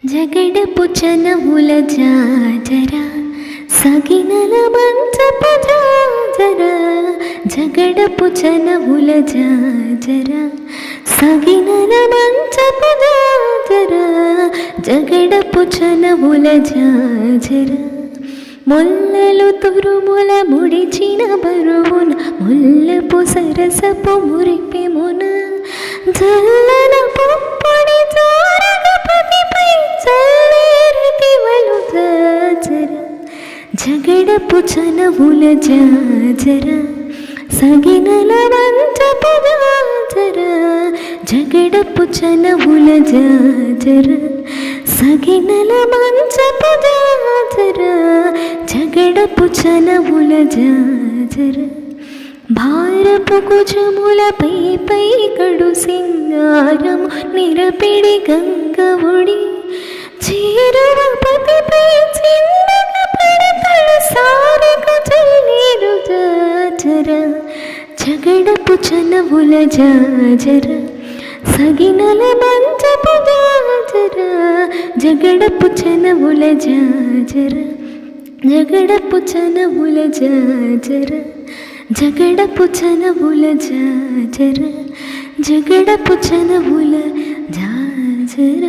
జగడపు చనవుల జాజరా సగినల మంచపు జాజరా జగడపు చనవుల జాజరా సగినల మంచపు జాజరా జగడపు చనవుల జాజరా ముల్లలు తురుముల ముడిచిన బరువున ముల్లపు సరసపు మురిపెమున జల్లన పొప్పడి జారగపతిపై చల్లేరతివలు జాజర జగడపు చనవుల జాజర సగినల మంచపు జాజర జగడపు చనవుల జాజర సగినల మంచపు జాజర జగడపు చనవుల జాజర భారపు కుచములపై పై కడు సింగారము నిరపిడి గంగవుడి చేరువ పతిపై చిన్నగ పడతలు సారక చల్లేరు జాజర జగడపు చనవుల జాజర సగినల మంచపు జాజర జగడపు చనవుల జాజర జగడపు చనవుల జాజర జగడపు చనవుల జాజర జగడపు చనవుల జాజర.